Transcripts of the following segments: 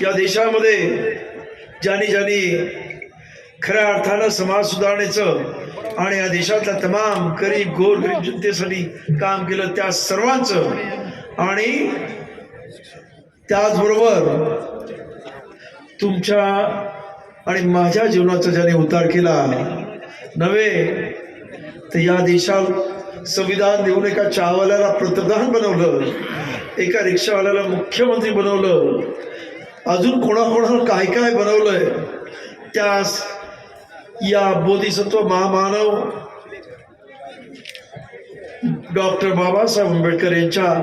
या देशामध्ये ज्यांनी ज्यांनी खऱ्या अर्थानं समाज सुधारण्याचं आणि या देशातल्या तमाम गरीब गोरगरीब जनतेसाठी काम केलं त्या सर्वांचं आणि त्याचबरोबर तुमच्या आणि माझ्या जीवनाचा ज्याने उद्धार केला नव्हे तर या देशात संविधान देऊन एका चहावाल्याला पंतप्रधान बनवलं, एका रिक्षावाल्याला मुख्यमंत्री बनवलं, अजून कोणाकोणाला काय काय बनवलंय. त्या या बोधिसत्व महामानव डॉक्टर बाबासाहेब आंबेडकर यांच्या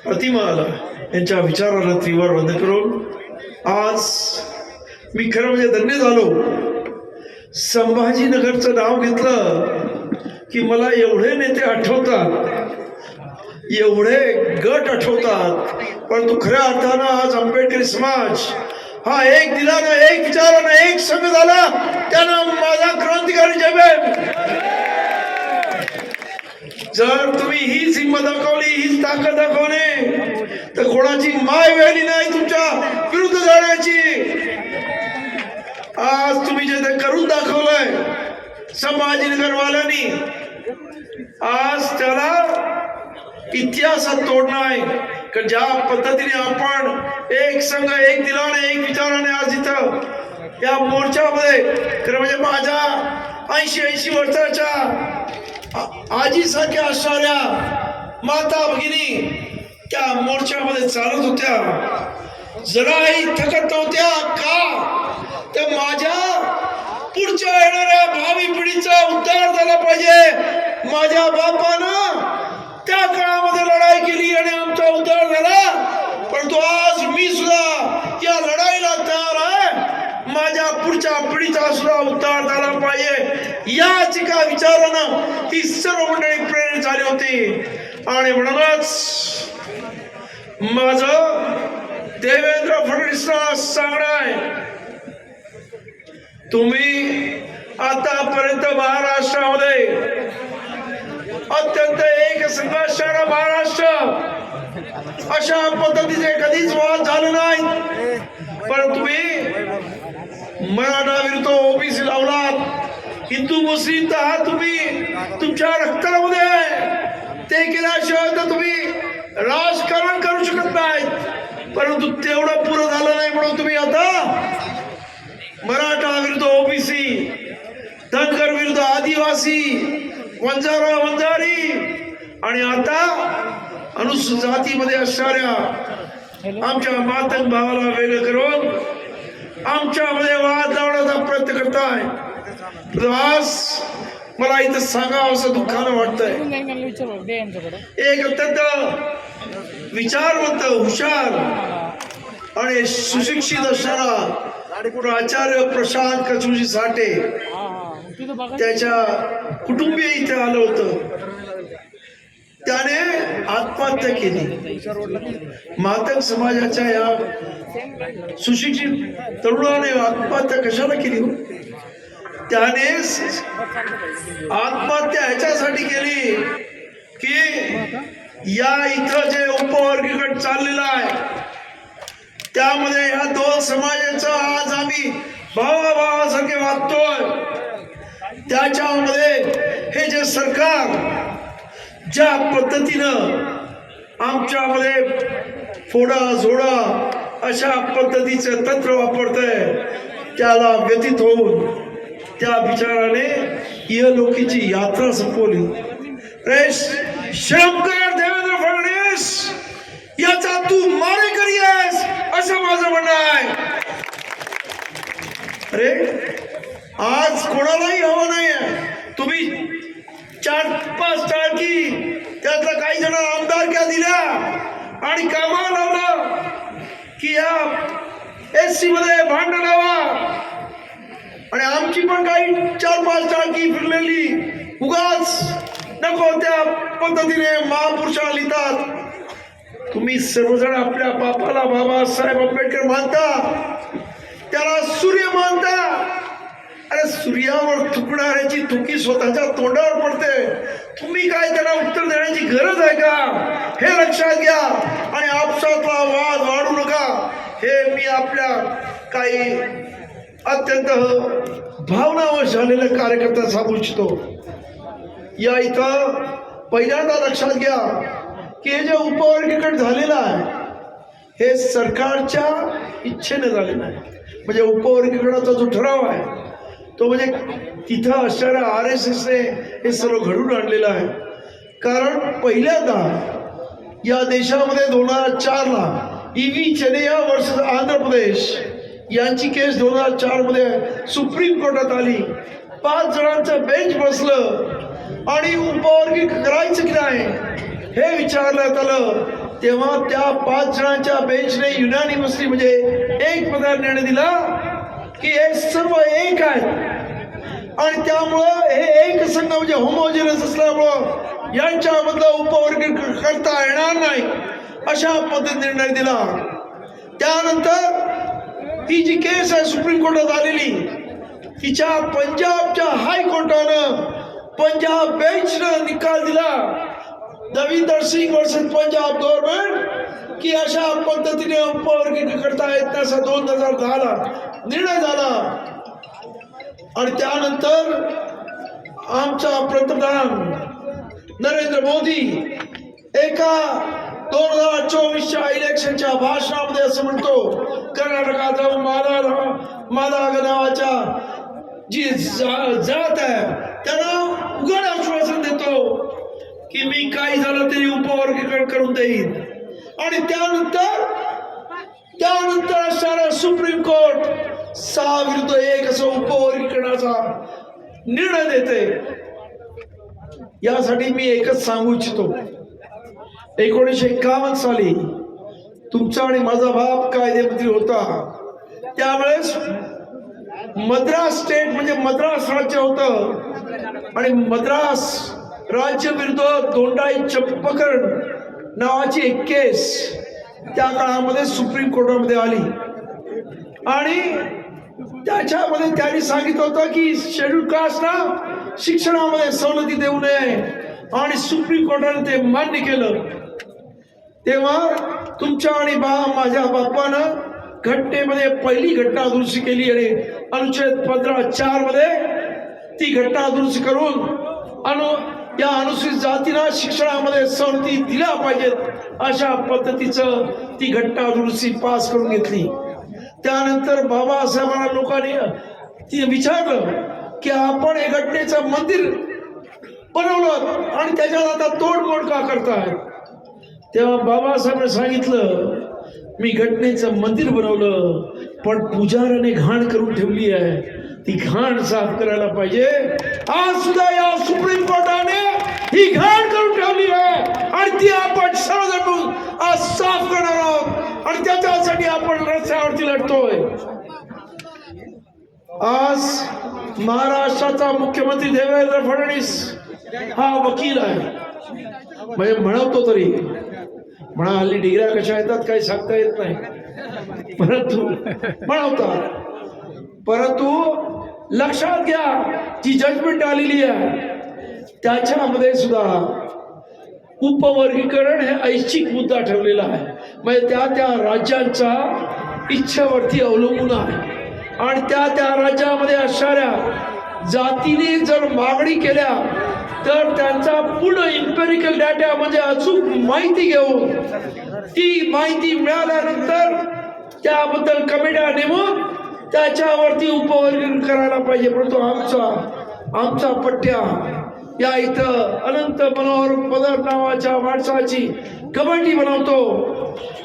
प्रतिमाला यांच्या विचाराला त्रिवार वंदन करून आज मी खरं म्हणजे धन्य झालो. संभाजीनगरचं नाव घेतलं की मला एवढे नेते आठवतात, एवढे गट आठवतात, परंतु खऱ्या अर्थानं आज आंबेडकरी समाज हा एक दिलानं, एक विचारानं, एक संघ झाला. त्यानं माझा क्रांतिकारी जय. जर तुम्ही हीच हिंमत दाखवली, हीच ताकद दाखवली तर कोणाची माय वेळी नाही तुमच्या विरुद्ध जाण्याची. आज तुम्ही जे ते करून दाखवलंय संभाजीनगरवाल्यांनी, आज त्याला इतिहासात तोडणं आहे. कारण ज्या पद्धतीने आपण एक संघ, एक दिलाने, एक विचाराने आज इथं या मोर्चामध्ये खरं म्हणजे माझ्या 80 वर्षाच्या आजीसारख्या असणाऱ्या माता भगिनी त्या मोर्चामध्ये चालत होत्या, जराही थकत नव्हत्या. का तर माझ्या पुढच्या येणाऱ्या भावी पिढीचा उद्धार झाला पाहिजे. माझ्या बापानं त्या काळामध्ये लढाई केली आणि आमचा उद्धार झाला, परंतु आज मी सुद्धा या लढाईला तयार आहे. माझ्या पुढच्या पिढीचा सुद्धा उद्धार झाला पाहिजे याच एका विचारानं ही सर्व मंडळी प्रेरित झाली होती. आणि म्हणूनच माझं देवेंद्र फडणवीसला सांगणं आहे, तुम्ही आतापर्यंत महाराष्ट्रामध्ये अत्यंत एक संघर्षाचा महाराष्ट्र अशा पद्धतीचे कधीच वाद झाले नाही. पण तुम्ही मराठा विरुद्ध ओबीसी लावलात, हिंदू मुस्लिम तर हा तुम्ही तुमच्या रक्तामध्ये आहे. ते केल्याशिवाय तर तुम्ही राजकारण करू शकत नाहीत. परंतु तेवढं पुरं झालं नाही म्हणून तुम्ही आता मराठा विरुद्ध ओबीसी, धनगर विरुद्ध आदिवासी, वंजारा वंजारी आणि आता अनुसूचित जातीमध्ये असणाऱ्या आमच्या मातंग भावाला वेगळं करून आमच्यामध्ये वाद लावण्याचा प्रयत्न करताय. आज मला इथं सांगावं असं दुःखानं वाटतंय. एक अत्यंत विचारवंत, हुशार आणि सुशिक्षित असणारा प्राचार्य प्रशांत कचुजी साठे त्याच्या कुटुंबीय इथे आलं होतं. त्याने आत्महत्या केली. मातंग समाजाच्या या सुशिक्षित तरुणाने आत्महत्या कशाला केली हो? त्याने आत्महत्या ह्याच्यासाठी केली की या इथं जे उपवर्गीकरण चाललेलं आहे त्यामध्ये ह्या दोन समाजाचं आज आम्ही भावाभावासारखे वागतोय. त्याच्यामध्ये हे जे सरकार ज्या पद्धतीनं आमच्यामध्ये फोडा झोडा अशा पद्धतीचं तंत्र वापरतंय त्याला व्यतीत होऊन त्या विचाराने इहलोकीची यात्रा संपवली. शंकर देवेंद्र फडणवीस याचा तू मारेकरी आहेस असं माझं म्हणणं आहे. अरे आज कोणालाही हवं नाही आहे. तुम्ही 4-5 टाळकी त्यातला काही जण आमदारक्या दिल्या आणि कामाला लावलं की या SC मध्ये भांडण लावा आणि आमची पण काही 4-5 टाळकी फिरलेली उगाच नको त्या पद्धतीने महापुरुषाला लिहितात. तुम्ही सर्वजण आपल्या बापाला बाबासाहेब आंबेडकर मानता, त्याला सूर्य मानता. अरे सूर्यावर थुकणाऱ्याची थुकी स्वतःच्या तोंडावर पडते. तुम्ही काय त्याला उत्तर देण्याची गरज आहे का हे लक्षात घ्या. आणि आपसातला वाद वाढू नका. हे मी आपल्या काही अत्यंत भावनावश झालेले कार्यकर्ता सांगू इच्छितो. या इथं पहिल्यांदा लक्षात घ्या की हे जे उपवर्गीकरण झालेलं आहे हे सरकारच्या इच्छेने झालेलं आहे. म्हणजे उपवर्गीकरणाचा जो ठराव आहे तो म्हणजे तिथं असणाऱ्या RSSने हे सर्व घडून आणलेलं आहे. कारण पहिल्यांदा या देशामध्ये 2004ला EV चेन्नैया वर्सेस आंध्र प्रदेश यांची केस 2004 मध्ये सुप्रीम कोर्टात आली. 5 जणांचं बेंच बसलं आणि उपवर्गीकरण करायचं की नाही हे विचारण्यात आलं. तेव्हा त्या 5 जणांच्या बेंचने युनॅनिमसली म्हणजे एक पदार्थ निर्णय दिला की हे सर्व एक आहेत आणि त्यामुळं हे एक संघ म्हणजे होमोजिनस असल्यामुळं यांच्यामधलं उपवर्गीकरण करता येणार नाही अशा पद्धतीने निर्णय दिला. त्यानंतर ही जी केस आहे सुप्रीम कोर्टात आलेली तिच्या पंजाबच्या हायकोर्टानं पंजाब बेंचनं निकाल दिला दविंदर सिंग वर्सेस पंजाब गव्हर्नमेंट की अशा पद्धतीने उपवर्गीकरण करता येत नाही असा 2010ला निर्णय झाला. आणि त्यानंतर आमचा पंतप्रधान नरेंद्र मोदी एका 2024च्या इलेक्शनच्या भाषणामध्ये असं म्हणतो कर्नाटकात जाऊन मालाग नावाच्या जी जात आहे त्यांना उघड आश्वासन देतो की मी काही झालं तरी उपवर्गीकरण करून देईन. आणि त्यानंतर असणारा सुप्रीम कोर्ट 6-1 असं उपवर्गीकरणाचा निर्णय देते. यासाठी मी एकच सांगू इच्छितो 1951 साली तुमचा आणि माझा बाप कायदेमंत्री होता. त्यावेळेस मद्रास स्टेट म्हणजे मद्रास राज्य होतं आणि मद्रास राज्य विरुद्ध दोंडाई प्रकरण नावाची एक केस त्या काळामध्ये सुप्रीम कोर्टामध्ये आली आणि त्याच्यामध्ये त्यांनी सांगितलं होतं की शेड्यूल कास्टना शिक्षणामध्ये सवलती देऊ नये आणि सुप्रीम कोर्टाने ते मान्य केलं. तेव्हा तुमच्या आणि माझ्या बाप्पानं घटनेमध्ये पहिली घटना दुरुस्ती केली आणि अनुच्छेद 15(4) मध्ये ती घटना दुरुस्ती करून या अनुसूचित जातींना शिक्षणामध्ये सवलती दिल्या पाहिजेत अशा पद्धतीचं ती घटना दुरुस्ती पास करून घेतली. त्यानंतर बाबासाहेबांना लोकांनी ती विचारलं की आपण हे घटनेचं मंदिर बनवलं आणि त्याच्यात आता तोडमोड का करताय. तेव्हा बाबासाहेबांनी सांगितलं मी घटनेचं मंदिर बनवलं पण पुजाऱ्याने घाण करून ठेवली आहे ती घाण साफ करायला पाहिजे. आज सुद्धा या सुप्रीम कोर्टाने ही घाण करून ठेवली आहे आणि ती आपण सर्वजण आज साफ करणार आहोत आणि त्याच्यासाठी आपण रस्त्यावरती लढतोय. आज महाराष्ट्राचा मुख्यमंत्री देवेंद्र फडणवीस हा वकील आहे म्हणजे म्हणतो तरी म्हणा हल्ली डिग्र्या कशा येतात काही सांगता येत नाही परंतु लक्षात घ्या जी जजमेंट आलेली आहे त्याच्यामध्ये सुद्धा उपवर्गीकरण हे ऐच्छिक मुद्दा ठेवलेला आहे. म्हणजे त्या राज्यांच्या इच्छेवरती अवलंबून आहे आणि त्या राज्यामध्ये असणाऱ्या जातीने जर मागणी केल्या तर त्यांचा पूर्ण इम्पेरिकल डाटा म्हणजे अचूक माहिती घेऊन ती माहिती मिळाल्यानंतर त्याबद्दल कमिट्या नेमून त्याच्यावरती उपवर्गीकरण करायला पाहिजे. परंतु आमचा पट्ट्या या इथं अनंत मनोहर पदर नावाच्या माणसाची कमिटी बनवतो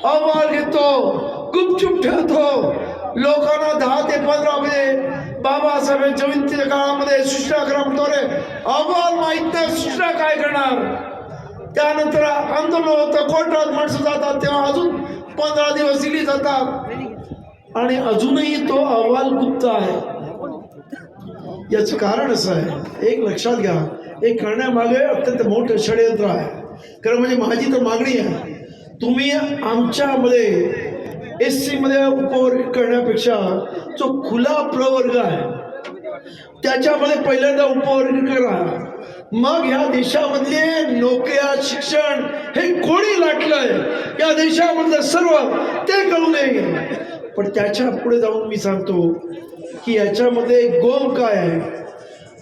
अहवाल घेतो गुपचूप ठेवतो लोकांना 10 ते 15 मध्ये बाबासाहेब जयंतीच्या काळामध्ये सूचना करा म्हणतो रे अहवाल माहित नाही सूचना काय करणार. त्यानंतर आंदोलन होतं कोर्टात माणसं जातात तेव्हा अजून 15 दिवस दिली जातात आणि अजूनही तो अहवाल गुप्त आहे. याचं कारण असं आहे एक लक्षात घ्या हे करण्यामागे अत्यंत मोठं षडयंत्र आहे. कारण म्हणजे माझी तर मागणी आहे तुम्ही आमच्यामध्ये SC मध्ये उपवर्ग करण्यापेक्षा जो खुला प्रवर्ग आहे त्याच्यामध्ये पहिल्यांदा उपवर्ग करा मग ह्या देशामधले नोकऱ्या शिक्षण हे कोणी लाटलंय या देशामधलं सर्व ते कळू नये. पण त्याच्या पुढे जाऊन मी सांगतो की याच्यामध्ये गोम काय आहे.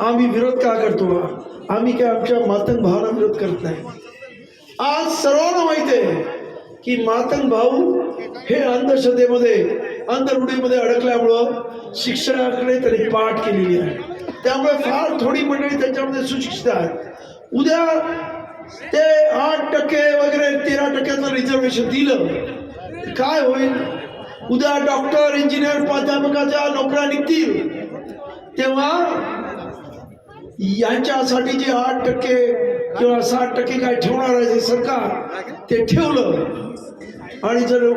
आम्ही विरोध का करतो. आम्ही काय आमच्या मातंग भावाला विरोध करत नाही. आज सर्वांना माहिती आहे की मातंग भाऊ हे अंधश्रद्धेमध्ये अंधरूढीमध्ये अडकल्यामुळं शिक्षणाकडे त्यांनी पाठ केलेली आहे. त्यामुळे फार थोडी मंडळी त्याच्यामध्ये सुशिक्षित आहेत. उद्या ते 8% वगैरे 13% रिझर्वेशन दिलं काय होईल. उद्या डॉक्टर इंजिनियर प्राध्यापकाच्या नोकऱ्या निघतील तेव्हा यांच्यासाठी जे 8% किंवा 60% काय ठेवणार आहे ते सरकार ते ठेवलं आणि जर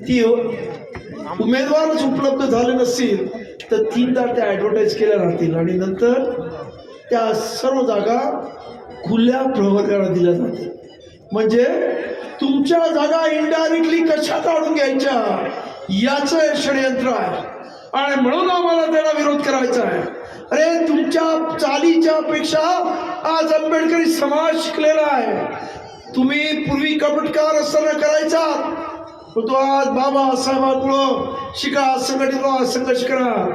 ती उमेदवारच उपलब्ध झाले नसतील तर 3दा त्या ॲडव्हर्टाईज केल्या राहतील आणि नंतर त्या सर्व जागा खुल्या प्रवर्गाला दिल्या जातील. म्हणजे तुमच्या जागा इनडायरेक्टली कशा काढून घ्यायच्या याचं षडयंत्र आहे आणि म्हणून आम्हाला त्याला विरोध करायचा आहे. अरे तुमच्या चालीच्या पेक्षा आज आंबेडकरी समाज शिकलेला आहे. तुम्ही पूर्वी कपटकार असताना करायचा पण तो आज बाबासाहेबांमुळं शिका संघटित व्हा संघर्ष करा.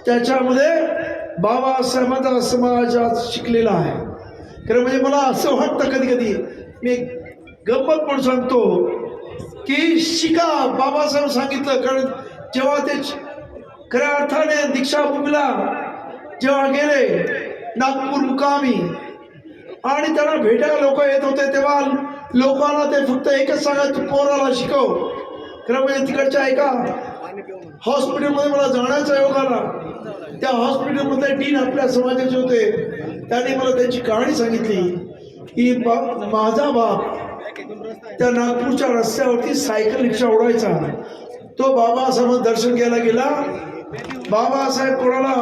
त्याच्यामध्ये बाबासाहेबांचा समाज आज शिकलेला आहे. खरं म्हणजे मला असं वाटतं कधी कधी मी गंमत पण सांगतो की शिका बाबासाहेब सांगितलं. कारण जेव्हा ते खऱ्या अर्थाने दीक्षाभूमीला जेव्हा गेले नागपूर मुकामी आणि त्यांना भेटायला लोक येत होते तेव्हा लोकांना ते फक्त एकच सांगायचं पोराला शिकव. खरं म्हणजे तिकडच्या एका हॉस्पिटलमध्ये मला जाण्याचा योग आला. त्या हॉस्पिटलमध्ये डीन आपल्या समाजाचे होते. त्यांनी मला त्यांची कहाणी सांगितली की माझा बाप त्या नागपूरच्या रस्त्यावरती सायकल रिक्षा उडायचा. तो बाबासाहेब दर्शन घ्यायला गेला. बाबासाहेब कोणाला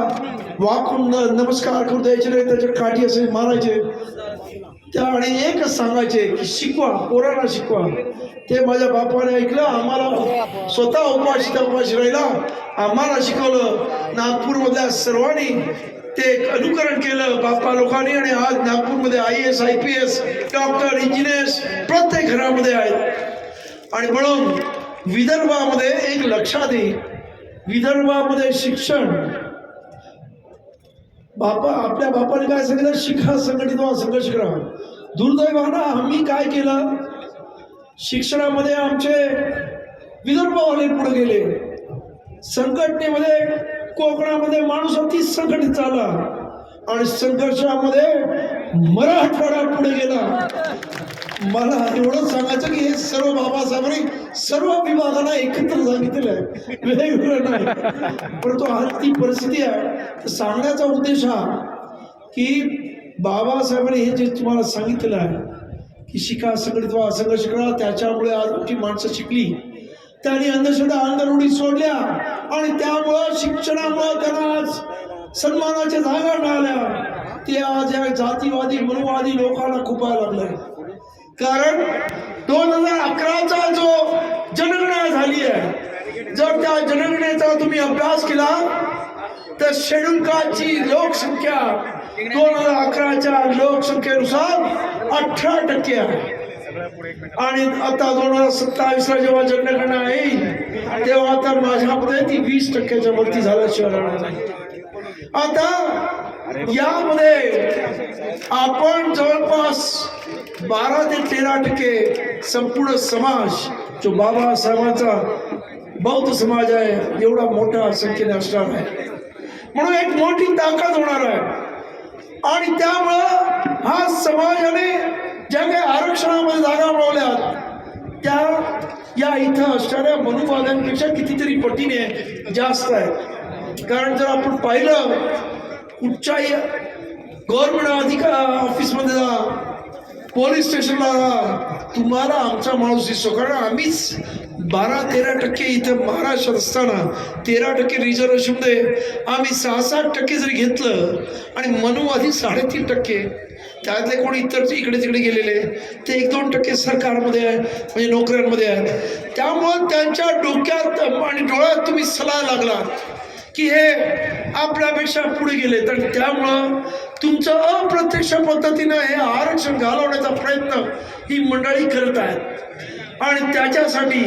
वाकून नमस्कार करू द्यायचे नाही. त्याच्या काठी असे मारायचे त्या आणि एकच सांगायचे की शिकवा पोरांना शिकवा. ते माझ्या बापाने ऐकलं. आम्हाला स्वतः उपाशी राहिला आम्हाला शिकवलं. नागपूरमधल्या सर्वांनी ते अनुकरण केलं बापा लोकांनी आणि आज नागपूरमध्ये IAS IPS डॉक्टर इंजिनियर्स प्रत्येक घरामध्ये आहेत. आणि म्हणून विदर्भामध्ये एक लक्षात येईल विदर्भामध्ये शिक्षण आपल्या बापाने काय सांगितलं शिका संघटित व्हा संघर्ष करा. दुर्दैवानं आम्ही काय केलं शिक्षणामध्ये आमचे विदर्भवाले पुढे गेले. संघटनेमध्ये कोकणामध्ये माणूस अति संघटित झाला आणि संघर्षामध्ये मराठवाडा पुढे गेला. मला एवढं सांगायचं की हे सर्व बाबासाहेबांनी सर्व विभागांना एकत्र सांगितलेलं आहे वेगवेगळं नाही. परंतु आज ती परिस्थिती आहे. तर सांगण्याचा उद्देश हा की बाबासाहेबांनी हे जे तुम्हाला सांगितलेलं आहे की शिका संघटित व्हा संघर्ष करा. त्याच्यामुळे आज मोठी माणसं शिकली. त्यांनी अंधश्रद्धा अंधरूढी सोडल्या आणि त्यामुळं शिक्षणामुळं त्यांना आज सन्मानाच्या जागा मिळाल्या. ते आज या जातीवादी मनुवादी लोकांना खुपायला लागलंय. कारण 2011चा जो जनगणना झाली आहे जर त्या जनगणनेचा तुम्ही अभ्यास केला तर शेड्यूल कास्टची लोकसंख्या 2011च्या लोकसंख्येनुसार 18% आहे. आणि आता 2027ला जेव्हा जनगणना येईल तेव्हा तर माझ्यामध्ये ती 20%च्या वरती झाल्याशिवाय राहणार नाही. आता यामध्ये आपण जवळपास 12 ते 13% संपूर्ण समाज जो बाबासाहेबांचा बौद्ध समाज आहे एवढा मोठा संख्येने असणार आहे. म्हणून एक मोठी ताकद होणार आहे. आणि त्यामुळं हा समाजाने ज्या काही आरक्षणामध्ये जागा मिळवल्या त्या या इथं असणाऱ्या मनुवाद्यांपेक्षा कितीतरी पटीने जास्त आहे. कारण जर आपण पाहिलं कुठच्याही गव्हर्नमेंट ऑफिसमध्ये जा पोलीस स्टेशनला जा तुम्हाला आमचा माणूस दिसतो. कारण आम्हीच 12-13% इथं महाराष्ट्रात असताना 13% रिझर्वेशनमध्ये आम्ही 6-7% जरी घेतलं आणि मनुवादी 3.5%. त्यातले कोणी इतर इकडे तिकडे गेलेले ते 1-2% सरकारमध्ये आहे म्हणजे नोकऱ्यांमध्ये आहे. त्यामुळं त्यांच्या डोक्यात आणि डोळ्यात तुम्ही सलाह लागला की हे आपल्यापेक्षा पुढे गेले. तर त्यामुळं तुमचं अप्रत्यक्ष पद्धतीनं हे आरक्षण घालवण्याचा प्रयत्न ही मंडळी करत आहेत आणि त्याच्यासाठी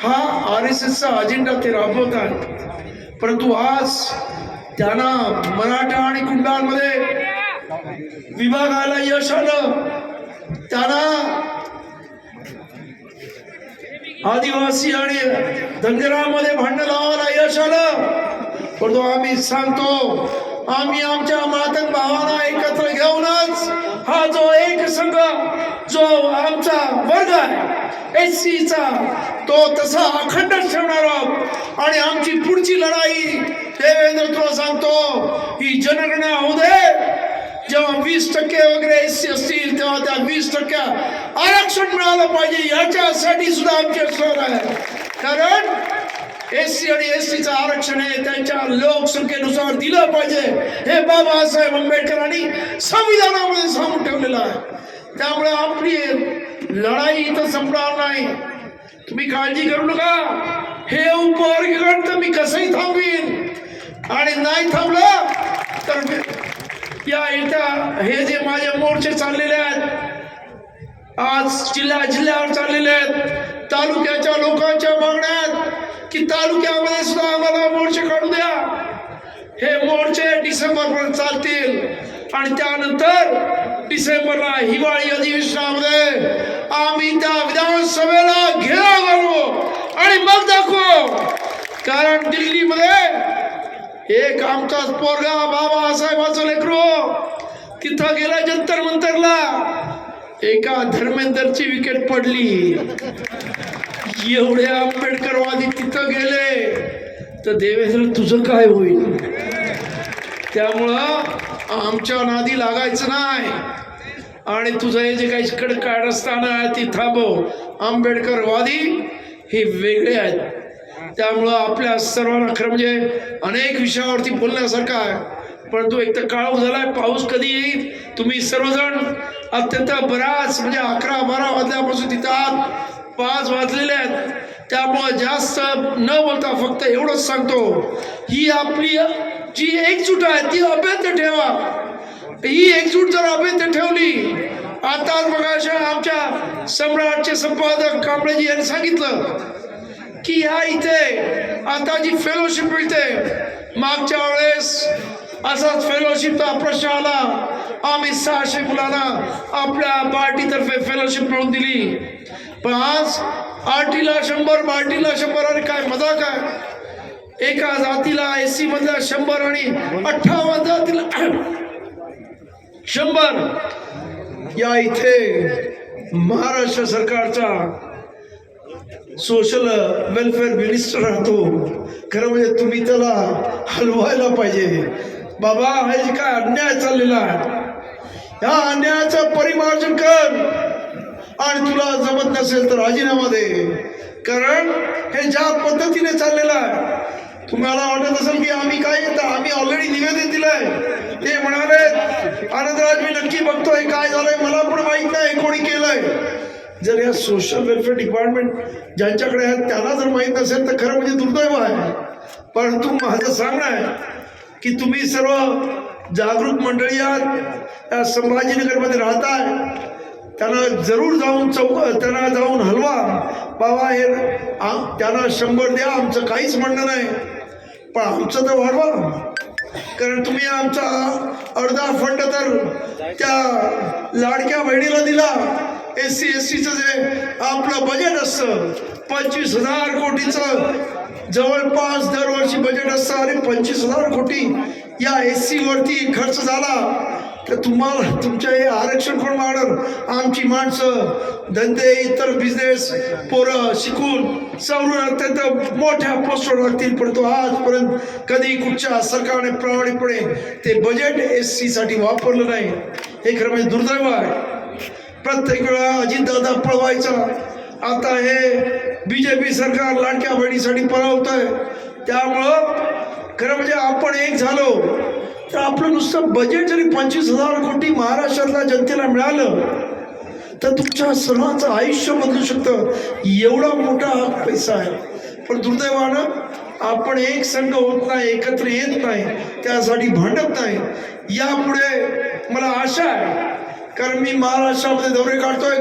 हा RSSचा अजेंडा ते राबवत आहेत. परंतु आज त्यांना मराठा आणि कुंडांमध्ये विभागाला यश आलं, त्यांना आदिवासी आणि धनगरामध्ये भांडण लावायला यश आलं. परंतु आम्ही सांगतो, आम्ही आमच्या मातंग भावांना एकत्र घेऊनच हा जो एक संघ, जो आमचा वर्ग आहे SCचा, तो तसा अखंड ठेवणार आहोत. आणि आमची पुढची लढाई देवेंद्र तुला सांगतो, ही जनगणना होऊ दे. जेव्हा 20% वगैरे SC असतील तेव्हा त्या 20% आरक्षण मिळालं पाहिजे, याच्यासाठी सुद्धा आमची असणार आहे. कारण SC आणि STचं आरक्षण हे त्यांच्या लोकसंख्येनुसार दिलं पाहिजे, हे बाबासाहेब आंबेडकरांनी संविधानामध्ये सांगून ठेवलेलं आहे. त्यामुळे आपली लढाई इथं संपणार नाही. तुम्ही काळजी करू नका. हे उपवर्गीकरण तर मी कसंही थांबवीन, आणि नाही थांबलं तर या इथं हे जे माझे मोर्चे चाललेले आहेत, आज जिल्ह्यावर चाललेले आहेत, तालुक्याच्या लोकांच्या मागण्यात की तालुक्यामध्ये सुद्धा आम्हाला मोर्चे काढू द्या. हे मोर्चे डिसेंबरपर्यंत चालतील आणि त्यानंतर डिसेंबरला हिवाळी अधिवेशनामध्ये आम्ही त्या विधानसभेला घेरा घालू आणि मग दाखवू. कारण दिल्लीमध्ये एक आमचाच पोरगा बाबासाहेबाचं लेकरू तिथं गेला जंतर मंतरला, एका धर्मेंद्रची विकेट पडली. एवढे आंबेडकरवादी तिथं गेले तर देवेंद्र तुझं काय होईल? त्यामुळं आमच्या नादी लागायचं नाही आणि तुझं हे जे काही कारस्थान आहे ती थांबव. आंबेडकरवादी हे वेगळे आहेत. त्यामुळं आपल्या सर्वांना खरं म्हणजे अनेक विषयावरती बोलण्यासारखं आहे, परंतु एक तर काळ झालाय, पाऊस कधी येईल. तुम्ही सर्वजण अत्यंत बराच म्हणजे 11-12 वाजल्यापासून तिथं आत 5 वाजलेले आहेत. त्यामुळं जास्त न बोलता फक्त एवढंच सांगतो, ही आपली जी एकजूट आहे ती अभेद्य ठेवा. ही एकजूट जर अभेद्य ठेवली, आताच बघा आमच्या सम्राटचे संपादक कांबळेजी यांनी सांगितलं की ह्या इथे आता जी फेलोशिप मिळते, मागच्या वेळेस असाच फेलोशिपचा प्रश्न आला, आम्ही 600 मुलांना आपल्या पार्टीतर्फे फेलोशिप मिळवून दिली. पण आज आरटीला 100, बार्टीला 100, आणि काय मजाक आहे. एका जातीला SC मधल्या 100 आणि 58 जातीला 100. या इथे महाराष्ट्र सरकारचा सोशल वेलफेअर मिनिस्टर राहतो. खरं म्हणजे तुम्ही त्याला हलवायला पाहिजे. बाबा, हे जे काय अन्याय चाललेला आहे, या अन्यायाचं परिमार्जन कर आणि तुला जमत नसेल तर राजीनामा दे. कारण हे ज्या पद्धतीने चाललेलं आहे, तुम्हाला वाटत असेल की आम्ही काय येतं, आम्ही ऑलरेडी निवेदन दिलंय. ते म्हणाले, आनंदराज मी नक्की बघतोय काय झालंय, मला पण माहित नाही कोणी केलंय. जर या सोशल वेलफेअर डिपार्टमेंट ज्यांच्याकडे आहेत त्यांना जर माहीत नसेल तर खरं म्हणजे दुर्दैव आहे. परंतु माझं सांगणं आहे की तुम्ही सर्व जागरूक मंडळी आहात, या संभाजीनगरमध्ये राहताय, त्यांना जरूर जाऊन त्यांना जाऊन हलवा. बाबा हे त्यांना 100 द्या, आमचं काहीच म्हणणं नाही, पण आमचं तर वाढवा. कारण तुम्ही आमचा अर्धा फंड तर त्या लाडक्या बहिणीला दिला. SC STचं जे आपलं बजेट असतं 25,000 कोटीचं जवळपास दरवर्षी बजेट असतं, आणि 25,000 कोटी या SC वरती खर्च झाला तर तुम्हाला तुमच्या हे आरक्षण कोण मागणार? आमची माणसं धंदे, इतर बिझनेस, पोरं शिकून सवरून अत्यंत मोठ्या पोस्टवर लागतील. परंतु आजपर्यंत कधी कुठच्या सरकारने प्रामाणिकपणे ते बजेट SC साठी वापरलं नाही. हे खरं म्हणजे दुर्दैव आहे. प्रत्येक वेळा अजितदादा पळवायचा, आता हे BJP सरकार लाडक्या बहिणीसाठी पळवत आहे. त्यामुळं खरं म्हणजे आपण एक झालो तर आपलं नुसतं बजेट जरी 25,000 कोटी महाराष्ट्रातल्या जनतेला मिळालं तर तुमच्या सर्वांचं आयुष्य बदलू शकतं. एवढा मोठा पैसा आहे. पण दुर्दैवानं आपण एक संघ होत नाही, एकत्र येत नाही, त्यासाठी भांडत नाही. यापुढे मला आशा आहे, कारण मी महाराष्ट्रामध्ये दौरे काढतोय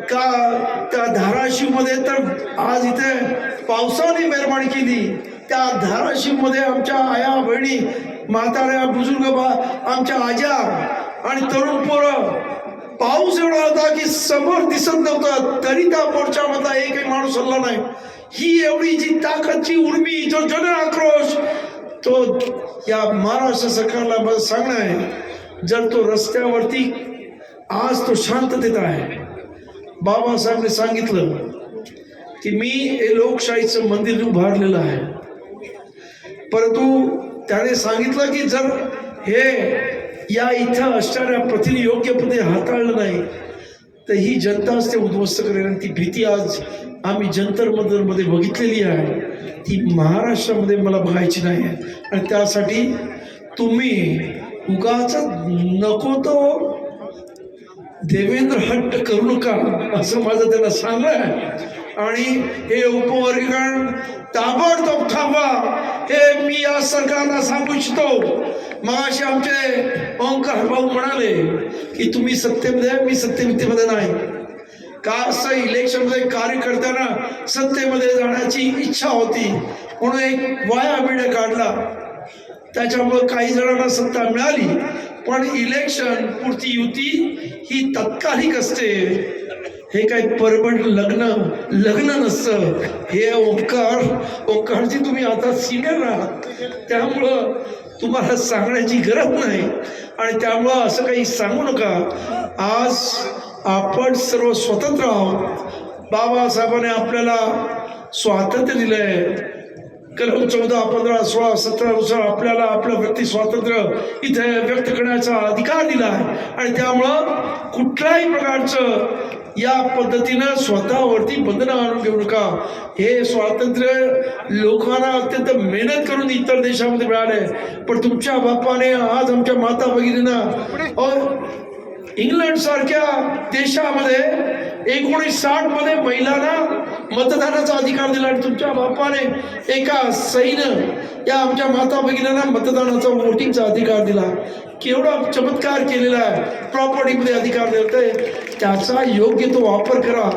का त्या धाराशिवमध्ये, तर आज इथे पावसाने मेहरबानी केली. त्या धाराशिवमध्ये आमच्या आया बहिणी, म्हाताऱ्या बुजुर्ग, आमच्या आज्या आणि तरुण पोरं, पाऊस एवढा होता की समोर दिसत नव्हतं, तरी त्या मोर्चामधला एकही माणूस हल्ला नाही. ही एवढी जी ताकदची उर्मी, जो जन आक्रोश, तो या महाराष्ट्र सरकारला मला सांगणं आहे, जर तो रस्त्यावरती आज तो शांततेत आहे. बाबासाहेबांनी सांगितलं की मी हे लोकशाहीचं मंदिर उभारलेलं आहे, परंतु त्याने सांगितलं की जर हे या इथं असणाऱ्या प्रथिने योग्य पद्धतीने हाताळलं नाही तर ही जनताच ते उद्ध्वस्त करेल. आणि ती भीती आज आम्ही जंतर मंतरमध्ये बघितलेली आहे, ती महाराष्ट्रामध्ये मला बघायची नाही आहे. आणि त्यासाठी तुम्ही उगाच नको तो देवेंद्र हट्ट करू नका, असं माझं त्यांना सांगणं आहे. आणि हे उपवर्गीकरण ताबडतोब थांबवा, हे मी या सरकारला सांगू इच्छितो. मगाशी आमचे ओंकार भाऊ म्हणाले की तुम्ही सत्तेमध्ये, मी सत्तेमध्ये नाही. का असं इलेक्शनमध्ये कार्यकर्त्यांना सत्तेमध्ये जाण्याची इच्छा होती म्हणून एक वाया मीडिया काढला, त्याच्यामुळे काही जणांना सत्ता मिळाली. पण इलेक्शन पुरती युती ही तात्कालिक असते, हे काही परमनंट लग्न नसतं. हे ओंकारजी तुम्ही आता सिनियर आहात, त्यामुळं तुम्हाला सांगण्याची गरज नाही. आणि त्यामुळं असं काही सांगू नका. आज आपण सर्व स्वतंत्र आहोत. बाबासाहेबांनी आपल्याला स्वातंत्र्य दिलंय. कलम 14, 15, 16, 17 नुसार आपल्याला आपलं व्यक्ती स्वातंत्र्य इथे व्यक्त करण्याचा अधिकार दिला आहे. आणि त्यामुळं कुठल्याही प्रकारचं या पद्धतीनं स्वतःवरती बंधनं आणून घेऊ नका. हे स्वातंत्र्य लोकांना अत्यंत मेहनत करून इतर देशामध्ये मिळाले, पण तुमच्या बापाने, आज आमच्या माता भगिनींना इंग्लंड सारख्या देशामध्ये 1960 मध्ये महिलांना मतदानाचा अधिकार दिला. आणि तुमच्या बापाने एका सईनं या आमच्या माता भगिनींना मतदानाचा, वोटिंगचा अधिकार दिला. केवढा चमत्कार केलेला आहे. प्रॉपर्टीमध्ये अधिकार देतोय, त्याचा योग्य तो वापर करा,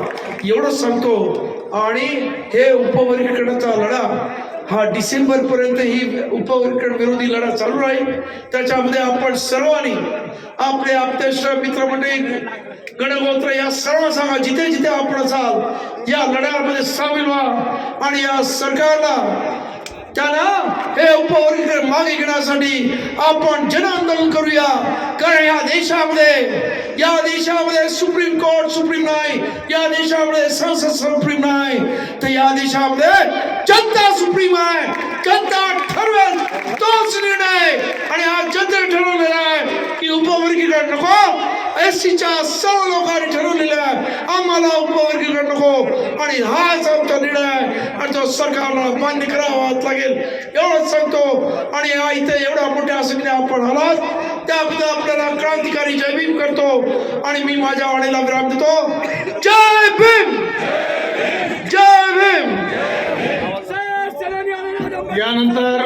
एवढं सांगतो. आणि हे उपवर्गीकरणाचा लढा हा डिसेंबरपर्यंत ही उपवर्गीकरण विरोधी लढा चालू राहील. त्याच्यामध्ये आपण सर्वांनी आपले आप्तेष्ट मित्रमंडळी, गणगोत्र या सर्व सांगा, जिथे जिथे आपण असाल या लढ्यामध्ये सामील व्हा. आणि या सरकारला त्यांना हे उपवर्गीकरण मागे घेण्यासाठी आपण जन आंदोलन करूया. कारण या देशामध्ये सुप्रीम कोर्ट सुप्रीम नाही, या देशामध्ये संसद सुप्रीम नाही, तर या देशामध्ये जनता सुप्रीम आहे. जनता ठरवेल तोच निर्णय. आणि हा जनतेने ठरवलेला आहे की उपवर्गीकरण नको. एससीच्या सर्व लोकांनी ठरवलेलं आहे आम्हाला उपवर्गीकरण नको. आणि हाच आमचा निर्णय आहे आणि तो सरकारला मान्य करावाच लागेल, एवढंच सांगतो. आणि हा इथे एवढ्या मोठ्या संख्येने आपण आलात त्याबद्दल आपल्याला क्रांतिकारी जय भीम करतो. आणि मी माझ्या वाणीला विराम देतो. जय भीम, जय भीम. यानंतर